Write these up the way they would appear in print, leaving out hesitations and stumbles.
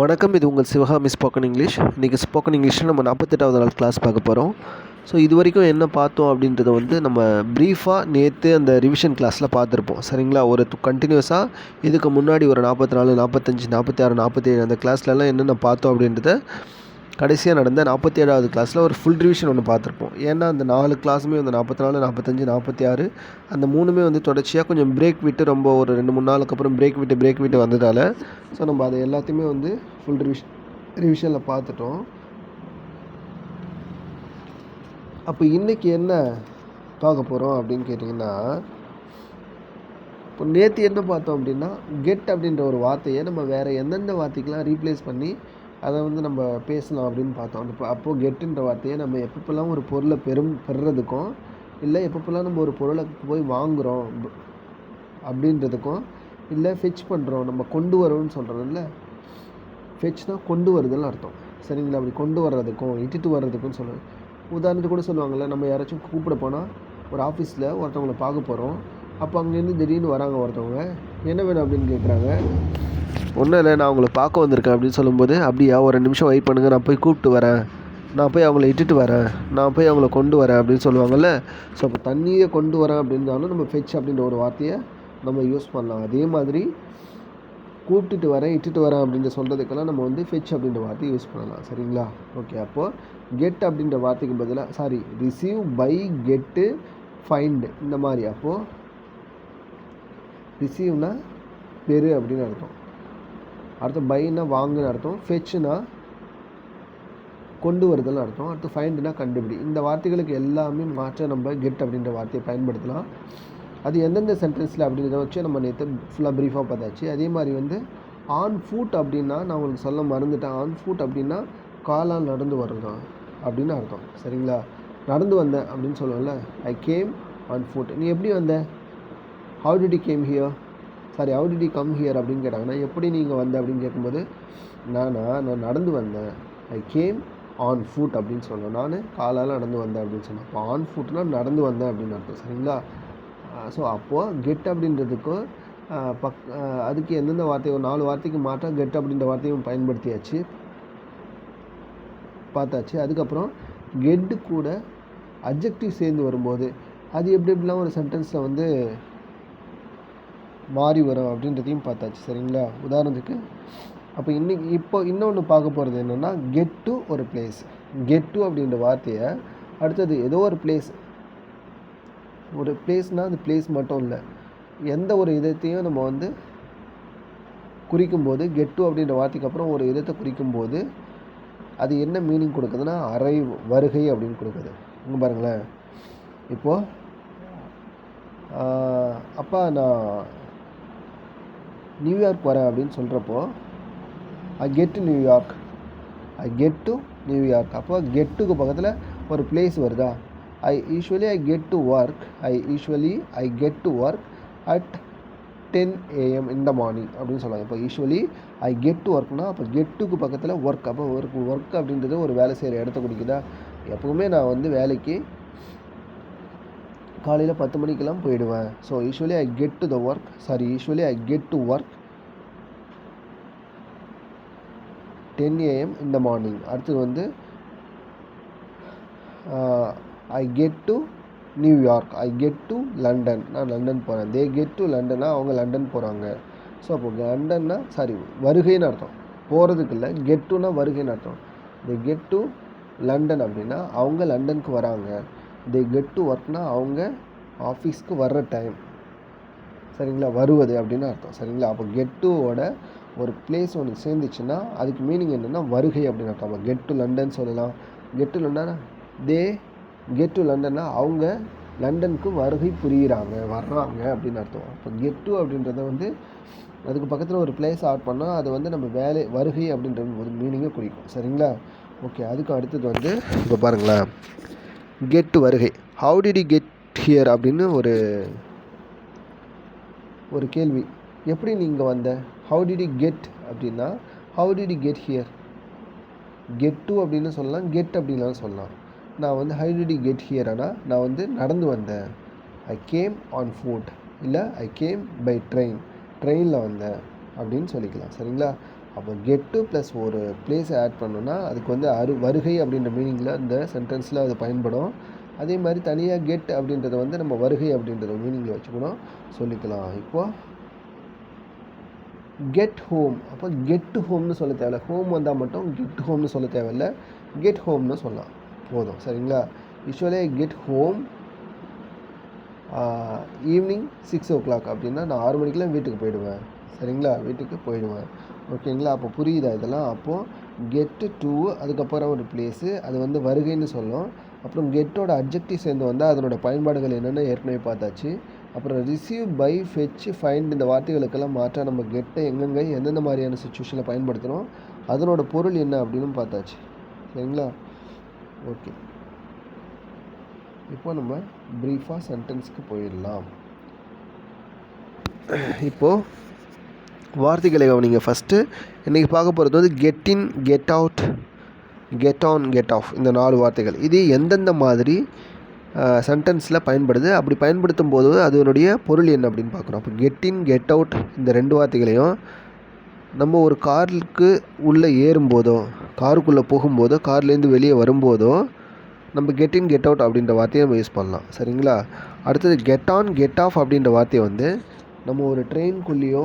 வணக்கம். இது உங்கள் சிவகாமி ஸ்போக்கன் இங்கிலீஷ். இன்றைக்கி ஸ்போக்கன் இங்கிலீஷில் நம்ம 48வது நாள் கிளாஸ் பார்க்க போகிறோம். ஸோ இது வரைக்கும் என்ன பார்த்தோம் அப்படின்றத நம்ம ப்ரீஃபாக நேற்று அந்த ரிவிஷன் கிளாஸில் பார்த்துருப்போம். சரிங்களா? ஒரு கண்டினியூஸாக இதுக்கு முன்னாடி ஒரு 44, 45, 46, 47 அந்த கிளாஸ்லலாம் என்னென்ன பார்த்தோம் அப்படின்றத கடைசியாக நடந்த 47வது கிளாஸில் ஒரு ஃபுல் ரிவிஷன் ஒன்று பார்த்துருப்போம். ஏன்னா அந்த 4 கிளாஸுமே 44, 45, 46 அந்த 3மே தொடர்ச்சியாக கொஞ்சம் பிரேக் விட்டு ரொம்ப ஒரு 2-3 நாளுக்கு அப்புறம் பிரேக் விட்டு வந்ததால் ஸோ நம்ம அதை எல்லாத்தையுமே ஃபுல் ரிவிஷனில் பார்த்துட்டோம். அப்போ இன்றைக்கி என்ன பார்க்க போகிறோம் அப்படின்னு கேட்டிங்கன்னா, இப்போ நேற்று என்ன பார்த்தோம் அப்படின்னா, கெட் அப்படின்ற ஒரு வார்த்தையை நம்ம வேறு எந்தெந்த வார்த்தைக்கெலாம் ரீப்ளேஸ் பண்ணி அதை நம்ம பேசலாம் அப்படின்னு பார்த்தோம். அப்போது கெட்டுன்ற வார்த்தையை நம்ம எப்பப்பெல்லாம் ஒரு பொருளை பெறுறதுக்கும் இல்லை எப்பப்பெல்லாம் நம்ம ஒரு பொருளை போய் வாங்குகிறோம் அப்படின்றதுக்கும் இல்லை ஃபெச் பண்ணுறோம் நம்ம கொண்டு வரோம்னு சொல்கிறோம்ல, ஃபெச்னால் கொண்டு வருதுன்னு அர்த்தம். சரிங்களா? அப்படி கொண்டு வர்றதுக்கும் இட்டுட்டு வர்றதுக்கும் சொல்லுவேன். உதாரணத்துக்கு கூட சொல்லுவாங்கள்ல, நம்ம யாராச்சும் கூப்பிட போனால் ஒரு ஆஃபீஸில் ஒருத்தவங்களை பார்க்க போகிறோம். அப்போ அங்கேருந்து திடீர்னு வராங்க ஒருத்தவங்க, என்ன வேணும் அப்படின்னு கேட்குறாங்க. ஒன்றும் இல்லை, நான் அவங்கள பார்க்க வந்திருக்கேன் அப்படின்னு சொல்லும்போது, அப்படியா ஒரு 2 நிமிஷம் வெயிட் பண்ணுங்கள், நான் போய் கூப்பிட்டு வரேன், நான் போய் அவங்கள இட்டுட்டு வரேன், நான் போய் அவங்கள கொண்டு வரேன் அப்படின்னு சொல்லுவாங்கள்ல. ஸோ அப்போ தண்ணியை கொண்டு வரேன் அப்படின்னாலும் நம்ம ஃபெச் அப்படின்ற ஒரு வார்த்தையை நம்ம யூஸ் பண்ணலாம். அதே மாதிரி கூப்பிட்டுட்டு வரேன் இட்டுட்டு வரேன் அப்படின்ற சொல்கிறதுக்கெல்லாம் நம்ம ஃபெச் அப்படின்ற வார்த்தையை யூஸ் பண்ணலாம். சரிங்களா? ஓகே. அப்போது கெட் அப்படின்ற வார்த்தைக்கு பதிலாக ரிசீவ், பை, கெட்டு, ஃபைண்டு இந்த மாதிரி. அப்போது ரிசீவ்னா பெரு அப்படின்னு அர்த்தம், அடுத்து பைனா வாங்குன்னு அர்த்தம், ஃபெச்னா கொண்டு வருதல்னு அர்த்தம், அடுத்து ஃபைண்டுனா கண்டுபிடி. இந்த வார்த்தைகளுக்கு எல்லாமே மாற்ற நம்ம கெட் அப்படின்ற வார்த்தையை பயன்படுத்தலாம். அது எந்தெந்த சென்டென்ஸில் அப்படின்றத வச்சு நம்ம நேற்று ஃபுல்லாக ப்ரீஃபாக பார்த்தாச்சு. அதே மாதிரி ஆன் ஃபுட் அப்படின்னா நான் உங்களுக்கு சொல்ல மறந்துட்டேன். ஆன் ஃபுட் அப்படின்னா காலால் நடந்து வர்றது அப்படின்னு அர்த்தம். சரிங்களா? நடந்து வந்தேன் அப்படின்னு சொல்லுவோம்ல, ஐ கேம் ஆன் ஃபுட். நீ எப்படி வந்த? How did you came here? How did you come here அப்படின்னு கேட்டாங்கன்னா, எப்படி நீங்கள் வந்த அப்படின்னு கேட்கும்போது, நான் நடந்து வந்தேன், ஐ கேம் ஆன் ஃபுட் அப்படின்னு சொன்னேன், நான் காலால் நடந்து வந்தேன் அப்படின்னு சொன்னேன். அப்போ ஆன் ஃபுட்னால் நடந்து வந்தேன் அப்படின்னு அர்த்தம். சரிங்களா? ஸோ அப்போது கெட் அப்படின்றதுக்கும் அதுக்கு எந்தெந்த வார்த்தை ஒரு 4 வார்த்தைக்கு மாற்ற கெட் அப்படின்ற வார்த்தையும் பயன்படுத்தியாச்சு, பார்த்தாச்சு. அதுக்கப்புறம் கெட்டு கூட அட்ஜெக்டிவ் சேர்ந்து வரும்போது அது எப்படிலாம் ஒரு சென்டென்ஸில் மாறி வரும் அப்படின்றதையும் பார்த்தாச்சு. சரிங்களா? உதாரணத்துக்கு அப்போ இப்போ இன்னொன்று பார்க்க போகிறது என்னென்னா, கெட் டு ஒரு பிளேஸ். கெட் டு அப்படின்ற வார்த்தையை அடுத்தது ஏதோ ஒரு பிளேஸ்னால் அந்த பிளேஸ் மட்டும் இல்லை, எந்த ஒரு இதத்தையும் நம்ம குறிக்கும்போது கெட் டு அப்படின்ற வார்த்தைக்கு அப்புறம் ஒரு இதத்தை குறிக்கும்போது அது என்ன மீனிங் கொடுக்குதுன்னா, வருகை அப்படின்னு கொடுக்குது. இங்கே பாருங்களேன், இப்போது அப்பா நான் நியூயார்க் வரேன் அப்படின்னு சொல்கிறப்போ I get to New York, I get to New York. அப்போ கெட்டுக்கு பக்கத்தில் ஒரு பிளேஸ் வருதா, I get to work at 10 AM in the morning அப்படின்னு சொல்லுவாங்க. இப்போ ஐ கெட் டு ஒர்க்னா அப்போ கெட்டுக்கு பக்கத்தில் ஒர்க். அப்போ ஒர்க் அப்படின்றது ஒரு வேலை செய்கிற இடத்த குறிக்குதா. எப்போவுமே நான் வேலைக்கு காலையில் 10 மணிக்கெல்லாம் போயிடுவேன். So I get to work 10 AM in the morning. அடுத்தது ஐ get to New York, I get to London, நான் லண்டன் போகிறேன். தே கெட் டு லண்டன்னா அவங்க லண்டன் போகிறாங்க. ஸோ அப்போ லண்டன்னா வருகைன்னு அர்த்தம், போகிறதுக்கு இல்லை. கெட் டுனா வருகைன்னு அர்த்தம். தே கெட் டு லண்டன் அப்படின்னா அவங்க லண்டனுக்கு வராங்க. தே கெட் டு ஒர்க்னா அவங்க ஆஃபீஸ்க்கு வர்ற டைம். சரிங்களா? வருவது அப்படின்னு அர்த்தம். சரிங்களா? அப்போ கெட் டுவோட ஒரு பிளேஸ் ஒன்று சேர்ந்துச்சுன்னா அதுக்கு மீனிங் என்னென்னா வருகை அப்படின்னு அர்த்தம். அப்போ கெட் டு லண்டன் சொல்லலாம். Get to London, they get to லண்டன்னா அவங்க லண்டனுக்கு வருகை வர்றாங்க அப்படின்னு அர்த்தம். அப்போ கெட் டு அப்படின்றத அதுக்கு பக்கத்தில் ஒரு பிளேஸ் ஆட் பண்ணால் அது நம்ம வருகை அப்படின்ற ஒரு மீனிங்கை குறிக்கும். சரிங்களா? ஓகே. அதுக்கு அடுத்தது இப்போ பாருங்களேன், கெட் டு வருகை. How did you get here அப்படின்னு ஒரு கேள்வி. எப்படி நீங்கள் வந்த? ஹவு டிட் யூ கெட் அப்படின்னா how did you get here. Get to அப்படின்னு சொல்லலாம், கெட் அப்படின்லாம் சொல்லலாம். நான் how did you get here ஆனால் நான் நடந்து வந்தேன். ஐ கேம் ஆன் ஃபுட், இல்லை ஐ கேம் பை ட்ரெயினில் வந்தேன். அப்படின்னு சொல்லிக்கலாம். சரிங்களா? அப்போ கெட்டு ப்ளஸ் ஒரு பிளேஸை ஆட் பண்ணோன்னா அதுக்கு வந்து வருகை அப்படின்ற மீனிங்கில் இந்த சென்டென்ஸில் அது பயன்படும். அதே மாதிரி தனியாக கெட் அப்படின்றத வந்து நம்ம வருகை அப்படின்றத மீனிங்கில் வச்சுக்கணும் சொல்லிக்கலாம். இப்போது கெட் ஹோம், அப்போ கெட் ஹோம்னு சொல்ல தேவையில்ல. ஹோம் வந்தால் மட்டும் கெட் ஹோம்னு சொல்ல தேவையில்லை, கெட் ஹோம்னு சொல்லலாம் போதும். சரிங்களா? Usually get home evening 6 o'clock அப்படின்னா நான் 6 மணிக்கெலாம் வீட்டுக்கு போயிடுவேன். சரிங்களா? வீட்டுக்கு போயிடுவேன். ஓகேங்களா? அப்போ புரியுதா இதெல்லாம்? அப்போது கெட்டு டு அதுக்கப்புறம் ஒரு பிளேஸு அது வந்து வருகைன்னு சொல்லும். அப்புறம் கெட்டோட அட்ஜெக்டிவ் சேர்ந்து வந்தால் அதனோட பயன்பாடுகள் என்னென்னு ஏற்கனவே பார்த்தாச்சு. அப்புறம் ரிசீவ், பை, ஃபெச், ஃபைண்ட் இந்த வார்த்தைகளுக்கெல்லாம் மாற்ற நம்ம கெட்டை எங்கெங்கே எந்தெந்த மாதிரியான சுச்சுவேஷனில் பயன்படுத்துகிறோம், அதனோட பொருள் என்ன அப்படின்னு பார்த்தாச்சு. சரிங்களா? ஓகே, இப்போ நம்ம ப்ரீஃபாக சென்டென்ஸ்க்கு போயிடலாம். இப்போது வார்த்தைகளை கவனிங்க. ஃபஸ்ட்டு இன்றைக்கி பார்க்க போகிறது வந்து get in, get out, get on, get off இந்த 4 வார்த்தைகள். இது எந்தெந்த மாதிரி சென்டென்ஸில் பயன்படுது, அப்படி பயன்படுத்தும் போது அதனுடைய பொருள் என்ன அப்படின்னு பார்க்குறோம். அப்போ கெட் இன், கெட் அவுட் இந்த 2 வார்த்தைகளையும் நம்ம ஒரு காருக்கு உள்ளே ஏறும்போதோ, காருக்குள்ளே போகும்போதோ, கார்லேருந்து வெளியே வரும்போதோ நம்ம கெட் இன், கெட் அவுட் அப்படின்ற வார்த்தையை நம்ம யூஸ் பண்ணலாம். சரிங்களா? அடுத்தது கெட் ஆன், கெட் ஆஃப் அப்படின்ற வார்த்தையை வந்து நம்ம ஒரு ட்ரெயின்குள்ளேயோ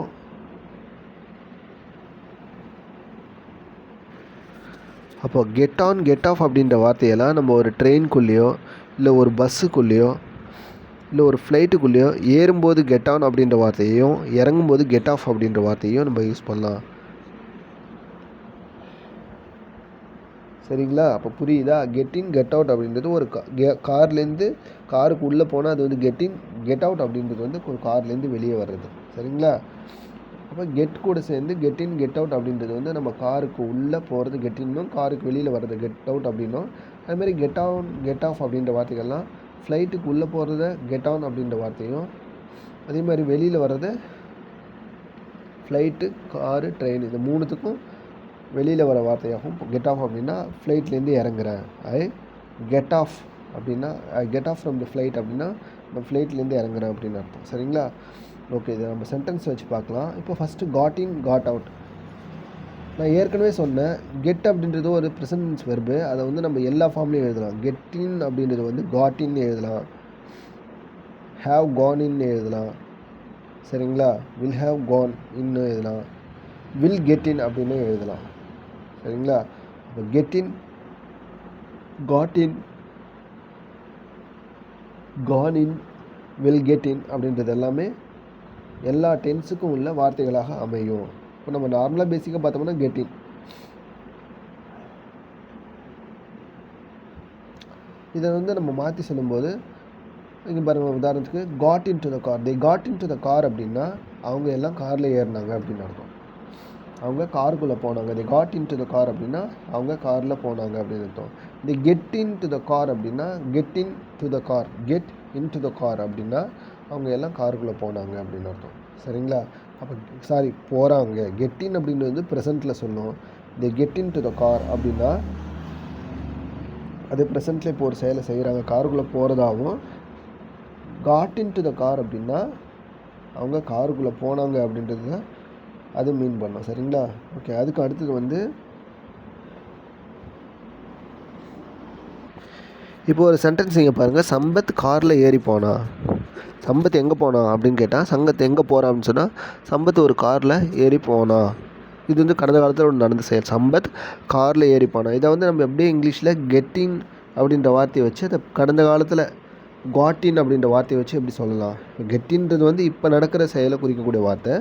அப்போது கெட் ஆன், கெட் ஆஃப் அப்படின்ற வார்த்தையெல்லாம் நம்ம ஒரு ட்ரெயின்குள்ளேயோ இல்லை ஒரு பஸ்ஸுக்குள்ளேயோ இல்லை ஒரு ஃப்ளைட்டுக்குள்ளேயோ ஏறும்போது கெட் ஆன் அப்படின்ற வார்த்தையையும் இறங்கும்போது கெட் ஆஃப் அப்படின்ற வார்த்தையையும் நம்ம யூஸ் பண்ணலாம். சரிங்களா? அப்போ புரியுதா? கெட் இன், கெட் அவுட் அப்படின்றது ஒரு கார்லேருந்து காருக்கு உள்ளே போனால் அது வந்து கெட் இன், கெட் அவுட் அப்படின்றது வந்து ஒரு கார்லேருந்து வெளியே வர்றது. சரிங்களா? அப்போ கெட் கூட சேர்ந்து கெட் இன், கெட் அவுட் அப்படின்றது வந்து நம்ம காருக்கு உள்ளே போகிறது கெட் இன்னும், காருக்கு வெளியில் வர்றது கெட் அவுட் அப்படின்னும். அதுமாதிரி கெட் ஆன், கெட் ஆஃப் அப்படின்ற வார்த்தைகள்லாம் ஃப்ளைட்டுக்கு உள்ளே போகிறத கெட் ஆன் அப்படின்ற வார்த்தையும், அதே மாதிரி வெளியில் வர்றது ஃப்ளைட்டு, காரு, ட்ரெயின் இந்த 3த்துக்கும் வெளியில் வர வார்த்தையாகும். கெட் ஆஃப் அப்படின்னா ஃப்ளைட்லேருந்து இறங்குறேன், ஐ கெட் ஆஃப் அப்படின்னா I get of from the flight அப்படின்னா நான் ஃப்ளைட்லேருந்து இறங்குறேன் அப்படின்னு அர்த்தம். சரிங்களா? ஓகே, இதை நம்ம சென்டென்ஸ் வச்சு பார்க்கலாம். இப்போ ஃபஸ்ட்டு காட் இன், காட் அவுட். நான் ஏற்கனவே சொன்னேன், கெட் அப்படின்றது ஒரு ப்ரெசன்ட் வெர்பு. அதை வந்து நம்ம எல்லா ஃபார்ம்லேயும் எழுதலாம். கெட் இன் அப்படின்றது வந்து காட் இன் எழுதலாம், ஹேவ் கான் இன் எழுதலாம். சரிங்களா? வில் ஹேவ் கான் இன்னு எழுதலாம், வில் கெட் இன் அப்படின்னு எழுதலாம். சரிங்களா? இப்போ get in, got in, gone in, will get in அப்படின்றது எல்லாமே எல்லா டென்ஸுக்கும் உள்ள வார்த்தைகளாக அமையும். இப்போ நம்ம நார்மலாக பேசிக்காக பார்த்தோம்னா கெட் இன். இதை வந்து நம்ம மாற்றி சொல்லும்போது இங்கே பாருங்கள், உதாரணத்துக்கு got in to the car, they got in to the car அப்படின்னா அவங்க எல்லாம் காரில் ஏறினாங்க அப்படின்னு அர்த்தம். அவங்க காருக்குள்ளே போனாங்க. They got in to the car அப்படின்னா அவங்க காரில் போனாங்க அப்படின்னு அர்த்தம். The get in to the car அப்படின்னா get in to the car, get in to the car அப்படின்னா அவங்க எல்லாம் காருக்குள்ளே போனாங்க அப்படின்னு அர்த்தம். சரிங்களா? அப்போ போகிறாங்க. கெட் இன் அப்படின்னு வந்து ப்ரெசண்ட்டில் சொல்லணும். The get in to the car அப்படின்னா அது ப்ரெசண்ட்டில் இப்போ ஒரு செயலை செய்கிறாங்க, காருக்குள்ளே போகிறதாகவும். Got in to the car அப்படின்னா அவங்க காருக்குள்ளே போனாங்க அப்படின்றது தான் அது மீன் பண்ணோம். சரிங்களா? ஓகே, அதுக்கு அடுத்தது வந்து இப்போ ஒரு சென்டென்ஸ் நீங்கள் பாருங்கள். சம்பத் காரில் ஏறி போனா. சம்பத் எங்கே போனான் அப்படின்னு கேட்டால் சங்கத் எங்கே போகிறான் அப்படின்னு சொன்னால் சம்பத் ஒரு காரில் ஏறி போனான். இது வந்து கடந்த காலத்தில் ஒரு நடந்த செயல். சம்பத் காரில் ஏறி போனான். இதை வந்து நம்ம எப்படியே இங்கிலீஷில் கெட்டின் அப்படின்ற வார்த்தையை வச்சு அதை கடந்த காலத்தில் காட்டின் அப்படின்ற வார்த்தையை வச்சு எப்படி சொல்லலாம். கெட்டின்றது வந்து இப்போ நடக்கிற செயலை குறிக்கக்கூடிய வார்த்தை,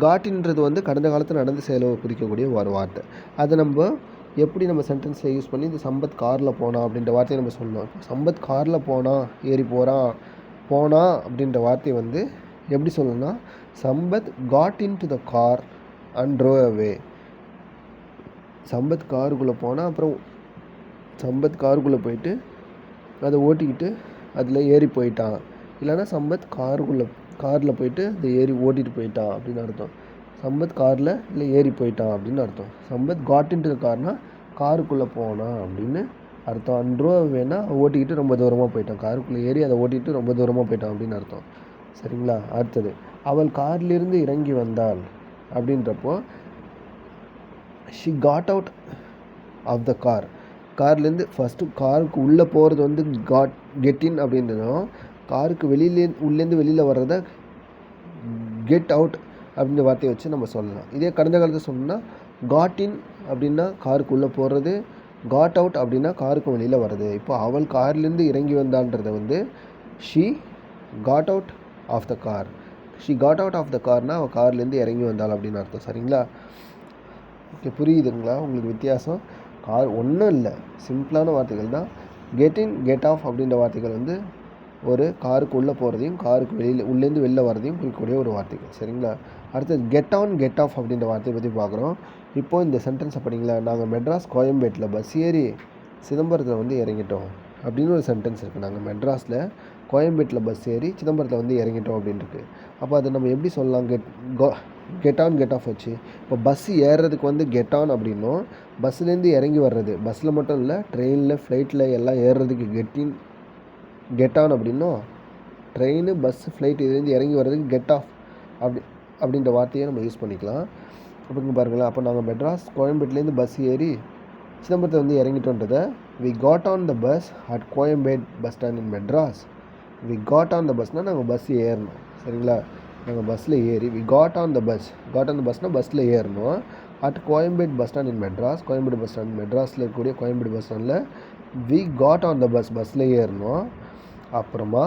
காட்டின்றது வந்து கடந்த காலத்தில் நடந்த செயலை குறிக்கக்கூடிய ஒரு வார்த்தை. அதை நம்ம எப்படி நம்ம சென்டென்ஸில் யூஸ் பண்ணி இந்த சம்பத் காரில் போனான் அப்படின்ற வார்த்தையை நம்ம சொல்லணும். சம்பத் காரில் போனான், ஏறி போனா அப்படின்ற வார்த்தையை வந்து எப்படி சொல்லணும்னா Sampath got in to the car and drove away. Sampath காருக்குள்ளே போனால் அப்புறம் சம்பத் காருக்குள்ளே போயிட்டு அதை ஓட்டிக்கிட்டு அதில் ஏறி போயிட்டான். இல்லைனா சம்பத் காரில் போயிட்டு அதை ஏறி ஓட்டிகிட்டு போயிட்டான் அப்படின்னு அர்த்தம். சம்பத் காரில் இல்லை ஏறி போயிட்டான் அப்படின்னு அர்த்தம். Sampath got in to the கார்னால் காருக்குள்ளே போனான் அப்படின்னு அர்த்தம். அன்றோ வேணா ஓட்டிக்கிட்டு ரொம்ப தூரமாக போயிட்டான், காருக்குள்ளே ஏறி அதை ஓட்டிகிட்டு ரொம்ப தூரமாக போயிட்டான் அப்படின்னு அர்த்தம். சரிங்களா? அடுத்தது அவள் காரிலிருந்து இறங்கி வந்தாள். அப்படின்றப்போ she got out of the car. கார்லேருந்து ஃபஸ்ட்டு காருக்கு உள்ளே போகிறது வந்து கெட் இன் அப்படின்றதும், காருக்கு உள்ளேருந்து வெளியில் வர்றத கெட் அவுட் அப்படின்ற வார்த்தையை வச்சு நம்ம சொல்லலாம். இதே கடந்த காலத்தில் சொன்னோம்னா காட் இன் அப்படின்னா காருக்கு உள்ளே போகிறது, காட் அவுட் அப்படின்னா காருக்கு வெளியில் வர்றது. இப்போ அவள் கார்லேருந்து இறங்கி வந்தான்றதை வந்து she got out of the car. She got out of the கார்னால் அவள் கார்லேருந்து இறங்கி வந்தாள் அப்படின்னு அர்த்தம். சரிங்களா? ஓகே, புரியுதுங்களா உங்களுக்கு வித்தியாசம்? கார் ஒன்றும் இல்லை, சிம்பிளான வார்த்தைகள் தான். கெட் இன் கெட் ஆஃப் அப்படின்ற வார்த்தைகள் வந்து ஒரு காருக்கு உள்ளே போகிறதையும் காருக்கு உள்ளேருந்து வெளில வரதையும் குறிக்கக்கூடிய ஒரு வார்த்தைகள். சரிங்களா? அடுத்தது கெட் ஆன் கெட் ஆஃப் அப்படின்ற வார்த்தையை பற்றி பார்க்குறோம். இப்போது இந்த சென்டென்ஸை படிங்களா. நாங்கள் மெட்ராஸ் கோயம்பேட்டில் பஸ் ஏறி சிதம்பரத்தில் வந்து இறங்கிட்டோம் அப்படின்னு ஒரு சென்டென்ஸ் இருக்குது. நாங்கள் மெட்ராஸில் கோயம்பேட்டில் பஸ் ஏறி சிதம்பரத்தில் வந்து இறங்கிட்டோம் அப்படின்ட்டு. அப்போ அதை நம்ம எப்படி சொல்லலாம்? கெட் ஆன் கெட் ஆஃப் வச்சு. இப்போ பஸ் ஏறுறதுக்கு வந்து கெட் ஆன் அப்படின்னும், பஸ்ஸுலேருந்து இறங்கி வர்றது, பஸ்ஸில் மட்டும் இல்லை ட்ரெயினில் ஃப்ளைட்டில் எல்லாம் ஏறுறதுக்கு கெட் ஆன் அப்படின்னும், ட்ரெயின் பஸ் ஃப்ளைட் இதுலேருந்து இறங்கி வர்றதுக்கு கெட் ஆஃப் அப்படின்ற வார்த்தையை நம்ம யூஸ் பண்ணிக்கலாம். அப்படிங்க பாருங்களேன். அப்போ நாங்கள் மெட்ராஸ் கோயம்பேட்டிலேருந்து பஸ் ஏறி சிதம்பரத்தை வந்து இறங்கிட்டோன்றதை we got on the bus at Koyambedu bus stand in Madras. We got on the பஸ்னால் நாங்கள் பஸ் ஏறணும். சரிங்களா? நாங்கள் பஸ்ஸில் ஏறி வி காட் ஆன் த பஸ்னால் பஸ்ஸில் ஏறணும். At Koyambedu bus stand in Madras. Koyambedu bus stand மெட்ராஸில் இருக்கக்கூடிய கோயம்பேடு பஸ் ஸ்டாண்டில் வி காட் ஆன் த பஸ்ஸில் ஏறணும். அப்புறமா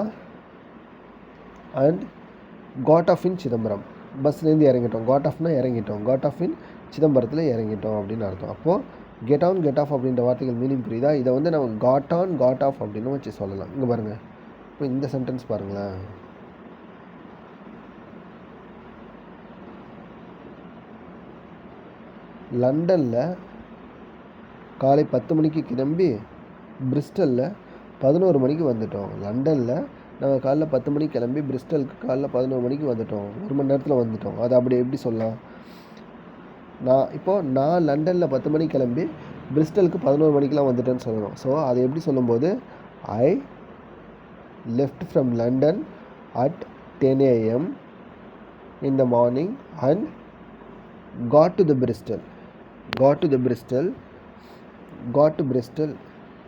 and got off in Chidambaram. பஸ்லேருந்து இறங்கிட்டோம். காட் ஆஃப்னா இறங்கிட்டோம். காட் ஆஃப் இன் சிதம்பரத்தில் இறங்கிட்டோம் அப்படின்னு அர்த்தம். அப்போது கெட் ஆன் கெட் ஆஃப் அப்படின்ற வார்த்தைகள் மீனிங் புரியுதா? இதை வந்து நம்ம காட் ஆன் காட் ஆஃப் அப்படின்னு வச்சு சொல்லலாம். இங்கே பாருங்கள். இப்போ இந்த சென்டென்ஸ் பாருங்களேன். லண்டனில் காலை 10 மணிக்கு கிளம்பி பிரிஸ்டலில் 11 மணிக்கு வந்துட்டோம். லண்டனில் நாங்கள் காலைல 10 மணிக்கு கிளம்பி பிரிஸ்டலுக்கு காலைல 11 மணிக்கு வந்துட்டோம். 1 மணி நேரத்தில் வந்துட்டோம். அதை அப்படி எப்படி சொல்லலாம்? நான் லண்டனில் 10 மணிக்கு கிளம்பி பிரிஸ்டலுக்கு 11 மணிக்கெலாம் வந்துட்டேன்னு சொல்லணும். ஸோ அதை எப்படி சொல்லும்போது ஐ left from London at 10 a.m. in the morning and got to Bristol.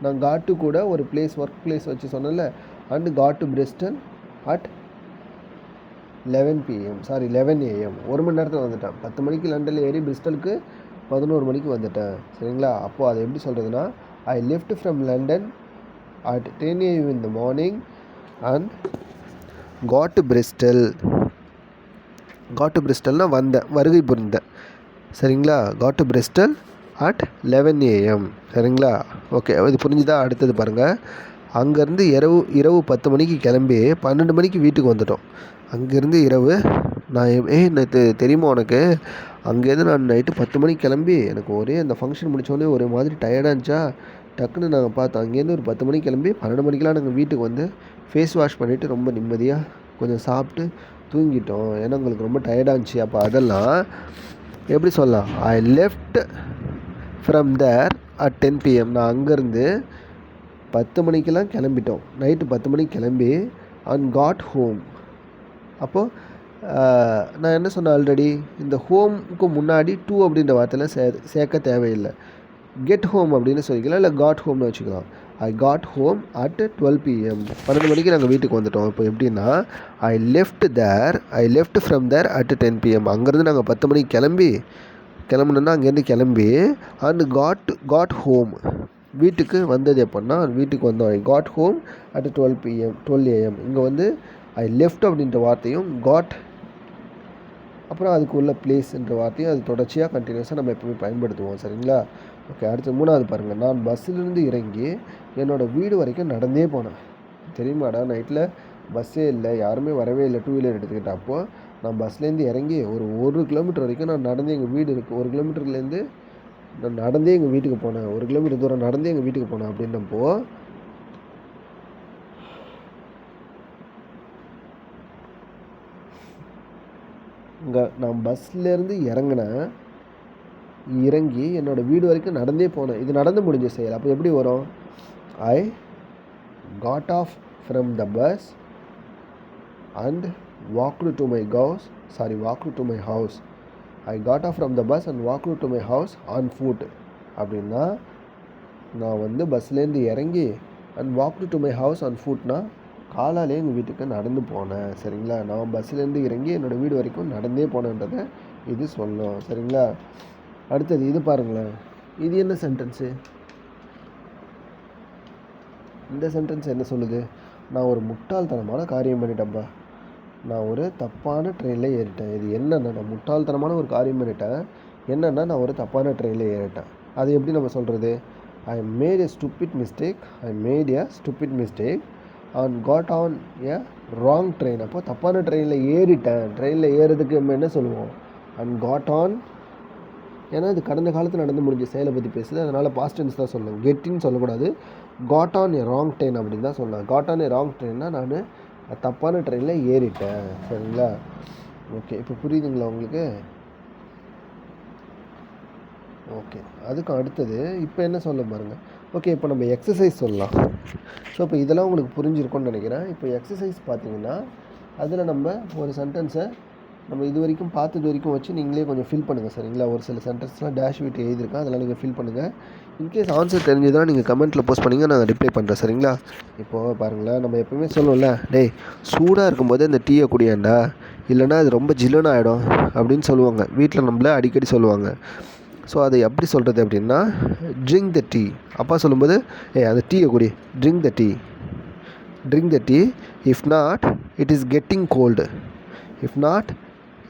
நான் got to கூட ஒரு பிளேஸ் ஒர்க் பிளேஸ் வச்சு சொன்னல. And got to Bristol at 11 a.m. 1 மணி நேரத்தில் வந்துட்டேன். 10 மணிக்கு லண்டனில் ஏறி பிரிஸ்டலுக்கு 11 மணிக்கு வந்துட்டேன். சரிங்களா? அப்போது அதை எப்படி சொல்கிறதுனா ஐ left from London at 10 a.m. in the morning and got to Bristolனா வந்தேன், வருகை புரிந்தேன். சரிங்களா? got to Bristol at 11 a.m. சரிங்களா? ஓகே, இது புரிஞ்சுதா? அடுத்தது பாருங்கள். அங்கேருந்து இரவு 10 மணிக்கு கிளம்பி 12 மணிக்கு வீட்டுக்கு வந்துட்டோம். அங்கேருந்து இரவு நேற்று தெரியுமா உனக்கு, அங்கேருந்து நான் நைட்டு 10 மணிக்கு கிளம்பி எனக்கு ஒரே அந்த ஃபங்க்ஷன் முடித்தோடனே ஒரு மாதிரி டயர்டாக இருந்துச்சா, டக்குன்னு நாங்கள் பார்த்தோம். அங்கேருந்து ஒரு 10 மணிக்கு கிளம்பி 12 மணிக்கெலாம் நாங்கள் வீட்டுக்கு வந்து ஃபேஸ் வாஷ் பண்ணிவிட்டு ரொம்ப நிம்மதியாக கொஞ்சம் சாப்பிட்டு தூங்கிட்டோம். ஏன்னா உங்களுக்கு ரொம்ப டயர்டாக இருந்துச்சு. அப்போ அதெல்லாம் எப்படி சொல்லலாம்? I left from there at 10 p.m. நான் அங்கேருந்து 10 மணிக்கெலாம் கிளம்பிட்டோம். நைட்டு 10 மணிக்கு கிளம்பி அண்ட் காட் ஹோம். அப்போது நான் என்ன சொன்னேன் ஆல்ரெடி, இந்த ஹோமுக்கு முன்னாடி டூ அப்படின்ற வார்த்தையில் சேர்க்க தேவையில்லை. கெட் ஹோம் அப்படின்னு சொல்லிக்கலாம், இல்லை காட் ஹோம்னு வச்சுக்கலாம். I got home at 12 p.m. 12 மணிக்கு நாங்கள் வீட்டுக்கு வந்துட்டோம். இப்போ எப்படின்னா I left from there at 10 p.m. அங்கேருந்து நாங்கள் 10 மணிக்கு கிளம்புனோன்னா அங்கேருந்து கிளம்பி அண்ட் காட் ஹோம் வீட்டுக்கு வந்தது எப்படின்னா வீட்டுக்கு வந்தோம். I got home at 12 a.m. இங்கே வந்து ஐ லெஃப்ட் அப்படின்ற வார்த்தையும் காட் அப்புறம் அதுக்கு உள்ள பிளேஸ்ன்ற வார்த்தையும் அது தொடர்ச்சியாக கண்டினியூஸாக நம்ம எப்பவுமே பயன்படுத்துவோம். சரிங்களா? ஓகே, அடுத்து 3வது பாருங்கள். நான் பஸ்ஸிலிருந்து இறங்கி என்னோடய வீடு வரைக்கும் நடந்தே போனேன். தெரியுமாடா, நைட்டில் பஸ்ஸே இல்லை, யாருமே வரவே இல்லை, 2 வீலர் எடுத்துக்கிட்டேன். அப்போது நான் பஸ்லேருந்து இறங்கி ஒரு 1 கிலோமீட்டர் வரைக்கும் நான் நடந்தே எங்கள் வீடு இருக்குது. 1 கிலோமீட்டர்லேருந்து நான் நடந்தே எங்கள் வீட்டுக்கு போனேன். 1 கிலோமீட்டர் தூரம் நடந்தே எங்கள் வீட்டுக்கு போனேன். அப்படின்னப்போ இங்கே நான் பஸ்லேருந்து இறங்கி என்னோடய வீடு வரைக்கும் நடந்தே போனேன். இது நடந்து முடிஞ்ச செயல். அப்போ எப்படி வரும்? I got off from the bus and walked to my house I got off from the bus and walk to my house on foot அப்படின்னா நான் வந்து பஸ்லேருந்து இறங்கி and walk to my house on ஃபுட்னா காலாலே எங்கள் வீட்டுக்கு நடந்து போனேன். சரிங்களா, நான் பஸ்லேருந்து இறங்கி என்னோடய வீடு வரைக்கும் நடந்தே போனேன்றதை இது சொல்லும். சரிங்களா, அடுத்தது இது பாருங்களேன். இது என்ன சென்டென்ஸு? இந்த சென்டென்ஸ் என்ன சொல்லுது? நான் ஒரு முட்டாள்தனமான காரியம் பண்ணிட்டேன்ப்பா, நான் ஒரு தப்பான ட்ரெயினில் ஏறிட்டேன். இது என்னென்னா, நான் முட்டாள்தனமான ஒரு காரியம் பண்ணிட்டேன். என்னென்னா, நான் ஒரு தப்பான ட்ரெயினில் ஏறிட்டேன். அது எப்படி நம்ம சொல்கிறது? I made a stupid mistake, I made a stupid mistake and got on a wrong train. அப்போ தப்பான ட்ரெயினில் ஏறிட்டேன். ட்ரெயினில் ஏறுறதுக்கு நம்ம என்ன சொல்லுவோம்? And got on. ஏன்னா இது கடந்த காலத்தில் நடந்து முடிஞ்ச செயலை பற்றி பேசுது, அதனால் பாஸ்ட் டென்ஸ் தான் சொல்லணும். கெட்டின்னு சொல்லக்கூடாது. Got on a wrong train அப்படின்னு தான் சொல்லலாம். காட் ஆன் எ ராங் ட்ரெயின்னா நான் தப்பான ட்ரெயினில் ஏறிட்டேன். சரிங்களா, ஓகே, இப்போ புரியுதுங்களா உங்களுக்கு? ஓகே, அதுக்கு அடுத்தது இப்போ என்ன சொல்ல பாருங்கள். ஓகே, இப்போ நம்ம எக்ஸசைஸ் சொல்லலாம். ஸோ இப்போ இதெல்லாம் உங்களுக்கு புரிஞ்சிருக்கும்னு நினைக்கிறேன். இப்போ எக்ஸசைஸ் பார்த்தீங்கன்னா அதில் நம்ம ஒரு சென்டென்ஸை நம்ம இது வரைக்கும் பார்த்தது வரைக்கும் வச்சு நீங்களே கொஞ்சம் ஃபில் பண்ணுங்கள். சரிங்களா, ஒரு சில சென்டென்ஸ்லாம் டேஷ் விட்டு எழுதியிருக்கேன், அதெல்லாம் நீங்கள் ஃபில் பண்ணுங்கள். இன்கேஸ் ஆன்சர் தெரிஞ்சதுன்னா நீங்கள் கமெண்ட்டில் போஸ்ட் பண்ணிங்க, நான் ரிப்ளை பண்ணுறேன். சரிங்களா, இப்போது பாருங்களேன், நம்ம எப்போயுமே சொல்லுவோம்ல, டேய் சூடாக இருக்கும்போது அந்த டீயை குடியாண்டா, இல்லைனா அது ரொம்ப ஜில்லுன்னு ஆகிடும் அப்படின்னு சொல்லுவாங்க. வீட்டில் நம்மள அடிக்கடி சொல்லுவாங்க. ஸோ அதை எப்படி சொல்கிறது அப்படின்னா, ட்ரிங்க் த டீ. அப்பா சொல்லும்போது, அந்த டீயை குடி, drink the tea, drink the tea. If not it is getting cold, if not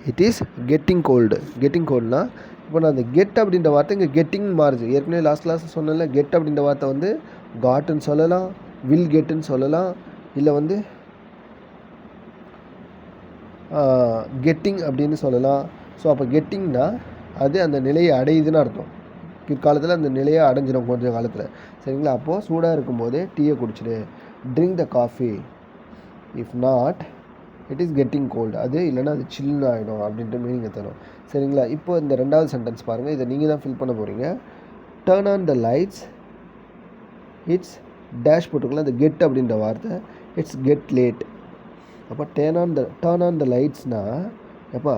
it is getting cold. Getting கோல்டுனா இப்போ நான் அந்த கெட் அப்படின்ற வார்த்தை இங்கே கெட்டிங் மாறுது. ஏற்கனவே லாஸ்ட் கிளாஸ் சொன்னேன்ல, கெட் அப்படின்ற வார்த்தை வந்து காட்டுன்னு சொல்லலாம், வில் கெட்டுன்னு சொல்லலாம், இல்லை வந்து கெட்டிங் அப்படின்னு சொல்லலாம். ஸோ அப்போ கெட்டிங்னா அது அந்த நிலையை அடையுதுன்னு அர்த்தம். பிற்காலத்தில் அந்த நிலையை அடைஞ்சிடும் கொஞ்சம் காலத்தில். சரிங்களா, அப்போது சூடாக இருக்கும்போதே டீயை குடிச்சிடு, drink the coffee. If not it is getting cold, அது இல்லைனா அது சில்லுன்னு ஆகிடும் அப்படின்ற மீனிங்கை தரும். சரிங்களா, இப்போ இந்த ரெண்டாவது சென்டென்ஸ் பாருங்கள், இதை நீங்கள் தான் ஃபில் பண்ண போகிறீங்க. Turn on the lights, it's dash போட்டுக்கலாம். அந்த கெட் அப்படின்ற வார்த்தை இட்ஸ் கெட் லேட். அப்போ டர்ன் ஆன் த லைட்ஸ்னா எப்பா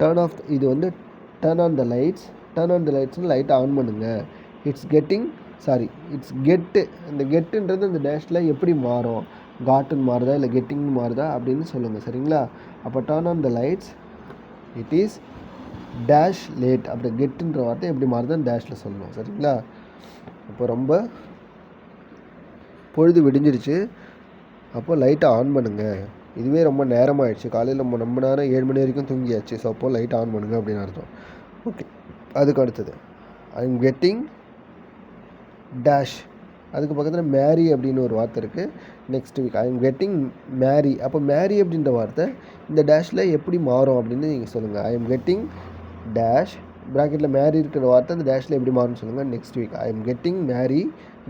டர்ன் ஆஃப், இது வந்து turn on the lights. Turn on the லைட்ஸ்னு லைட்டை ஆன் பண்ணுங்கள். இட்ஸ் கெட்டு. இந்த கெட்டுன்றது இந்த டேஷில் எப்படி மாறும்? காட்டுன்னு மாறுதா இல்லை கெட்டிங்னு மாறுதா அப்படின்னு சொல்லுங்கள். சரிங்களா, அப்போ turn on the lights, it is dash late. அப்படி கெட்டுன்ற வார்த்தை எப்படி மாறுதுன்னு டேஷில் சொல்லணும். சரிங்களா, இப்போ ரொம்ப பொழுது விடிஞ்சிடுச்சு, அப்போ லைட்டை ஆன் பண்ணுங்கள். இதுவே ரொம்ப நேரமாகிடுச்சு, காலையில் ரொம்ப நேரம் 7 மணி வரைக்கும் தூங்கியாச்சு. ஸோ அப்போது லைட்டை ஆன் பண்ணுங்க அப்படின்னு அர்த்தம். ஓகே, அதுக்கு அடுத்தது ஐ எம் கெட்டிங் டேஷ். அதுக்கு பக்கத்தில் மேரி அப்படின்னு ஒரு வார்த்தை இருக்குது. Next week I am getting marry. அப்போ மேரி அப்படின்ற வார்த்தை இந்த டேஷில் எப்படி மாறும் அப்படின்னு நீங்கள் சொல்லுங்கள். ஐ எம் கெட்டிங் டேஷ், ப்ராக்கெட்டில் மேரி இருக்கிற வார்த்தை இந்த டேஷில் எப்படி மாறும்னு சொல்லுங்கள். Next week I am getting marry.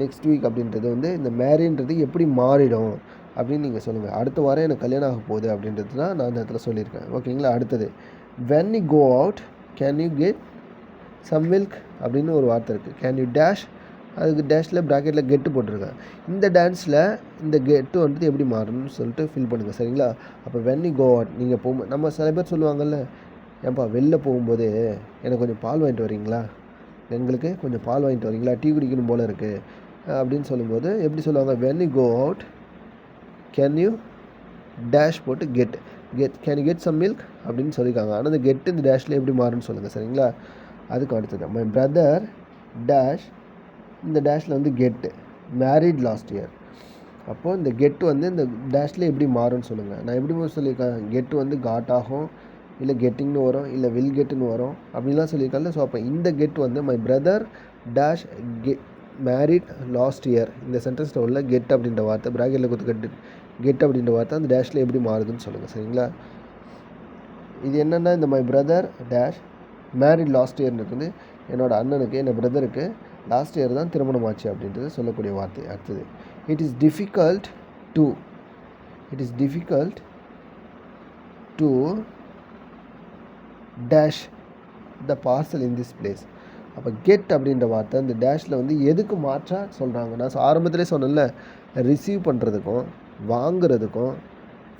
Next week அப்படின்றது வந்து இந்த மேரின்றது எப்படி மாறிடும் அப்படின்னு நீங்கள் சொல்லுங்கள். அடுத்த வாரம் எனக்கு கல்யாணம் ஆக போகுது அப்படின்றது தான் நான் அந்த இடத்துல சொல்லியிருக்கேன். ஓகேங்களா, அடுத்தது when you go out can you get some milk அப்படின்னு ஒரு வார்த்தை இருக்குது. கேன் யூ டேஷ், அதுக்கு டேஷில் ப்ராக்கெட்டில் கெட்டு போட்டிருக்கேன். இந்த டான்ஸில் இந்த கெட்டு வந்துட்டு எப்படி மாறணும்னு சொல்லிட்டு ஃபில் பண்ணுங்கள். சரிங்களா, அப்போ வென் யூ கோ அவுட், நீங்கள் போகும்போது நம்ம சில பேர் சொல்லுவாங்கள்ல, ஏன்பா வெளில போகும்போது எனக்கு கொஞ்சம் பால் வாங்கிட்டு வரீங்களா, எங்களுக்கு கொஞ்சம் பால் வாங்கிட்டு வரீங்களா, டீ குடிக்கணும் போல் இருக்குது அப்படின்னு சொல்லும்போது எப்படி சொல்லுவாங்க? When you go out can you dash போட்டு get can you get some milk அப்படின்னு சொல்லியிருக்காங்க. ஆனால் இந்த கெட்டு இந்த டேஷில் எப்படி மாறும்னு சொல்லுங்கள். சரிங்களா, அதுக்கு அடுத்தது மை பிரதர் டேஷ், இந்த டேஷில் வந்து கெட்டு மேரிட் லாஸ்ட் இயர். அப்போது இந்த கெட்டு வந்து இந்த டேஷில் எப்படி மாறும்னு சொல்லுங்கள். நான் எப்படி சொல்லியிருக்கேன்? கெட்டு வந்து காட் ஆகும், இல்லை கெட்டிங்னு வரும், இல்லை வில் கெட்டுன்னு வரும் அப்படின்லாம் சொல்லியிருக்காங்க. ஸோ அப்போ இந்த கெட் வந்து my brother dash married last year. இந்த சென்டென்ஸில் உள்ள கெட் அப்படின்ற வார்த்தை ப்ராக்கெட்டில் கொடுத்து கெட் அப்படின்ற வார்த்தை அந்த டேஷில் எப்படி மாறுதுன்னு சொல்லுங்கள். சரிங்களா, இது என்னென்னா இந்த my brother dash married last இயர்னு இருக்குது. என்னோடய அண்ணனுக்கு, என்னோட பிரதருக்கு லாஸ்ட் இயர் தான் திருமணம் ஆச்சு அப்படின்றது சொல்லக்கூடிய வார்த்தை. அடுத்தது it is difficult to dash the parcel in this place. அப்போ கெட் அப்படின்ற வார்த்தை இந்த டேஷில் வந்து எதுக்கு மாற்றா சொல்கிறாங்க? நான் ஆரம்பத்திலே சொன்னேன்ல, ரிசீவ் பண்ணுறதுக்கும், வாங்குறதுக்கும்,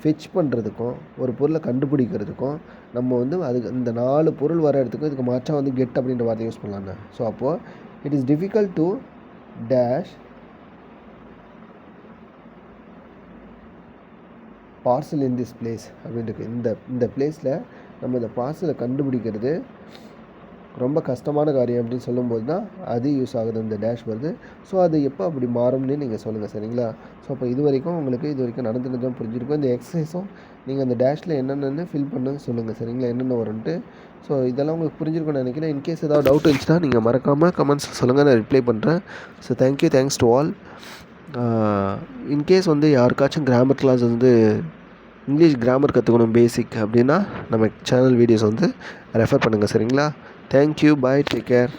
ஃபெட்ச் பண்ணுறதுக்கும், ஒரு பொருளை கண்டுபிடிக்கிறதுக்கும் நம்ம வந்து அதுக்கு இந்த 4 பொருள் வர இடத்துக்கும் இதுக்கு மாற்றா வந்து கெட் அப்படின்ற வார்த்தையை யூஸ் பண்ணலாங்க. ஸோ அப்போது it is difficult to dash parcel in this place அப்படின்ட்டு இந்த பிளேஸில் நம்ம இந்த பார்சலை கண்டுபிடிக்கிறது ரொம்ப கஷ்டமான காரியம் அப்படின்னு சொல்லும்போது தான் அது யூஸ் ஆகுது, இந்த டேஷ் வருது. ஸோ அது எப்போ அப்படி மாறும்னு நீங்கள் சொல்லுங்கள், சரிங்களா? ஸோ அப்போ இது வரைக்கும் நடந்துட்டு புரிஞ்சிருக்கும். இந்த எக்ஸசைஸும் நீங்கள் அந்த டேஷில் என்னென்னு ஃபில் பண்ண சொல்லுங்கள், சரிங்களா? என்னென்ன வரும்ன்ட்டு. ஸோ இதெல்லாம் உங்களுக்கு புரிஞ்சிருக்கும்னு நினைக்கிறேன். இன்கேஸ் ஏதாவது டவுட் இருந்துச்சுன்னா நீங்கள் மறக்காமல் கமெண்ட்ஸில் சொல்லுங்கள், நான் ரிப்ளை பண்ணுறேன். So thanks to all. In case வந்து யாருக்காச்சும் கிராமர் கிளாஸ் வந்து இங்கிலீஷ் கிராமர் கற்றுக்கணும் பேசிக் அப்படின்னா நம்ம சேனல் வீடியோஸ் வந்து ரெஃபர் பண்ணுங்கள், சரிங்களா? தேங்க்யூ, பாய், டேக் கேர்.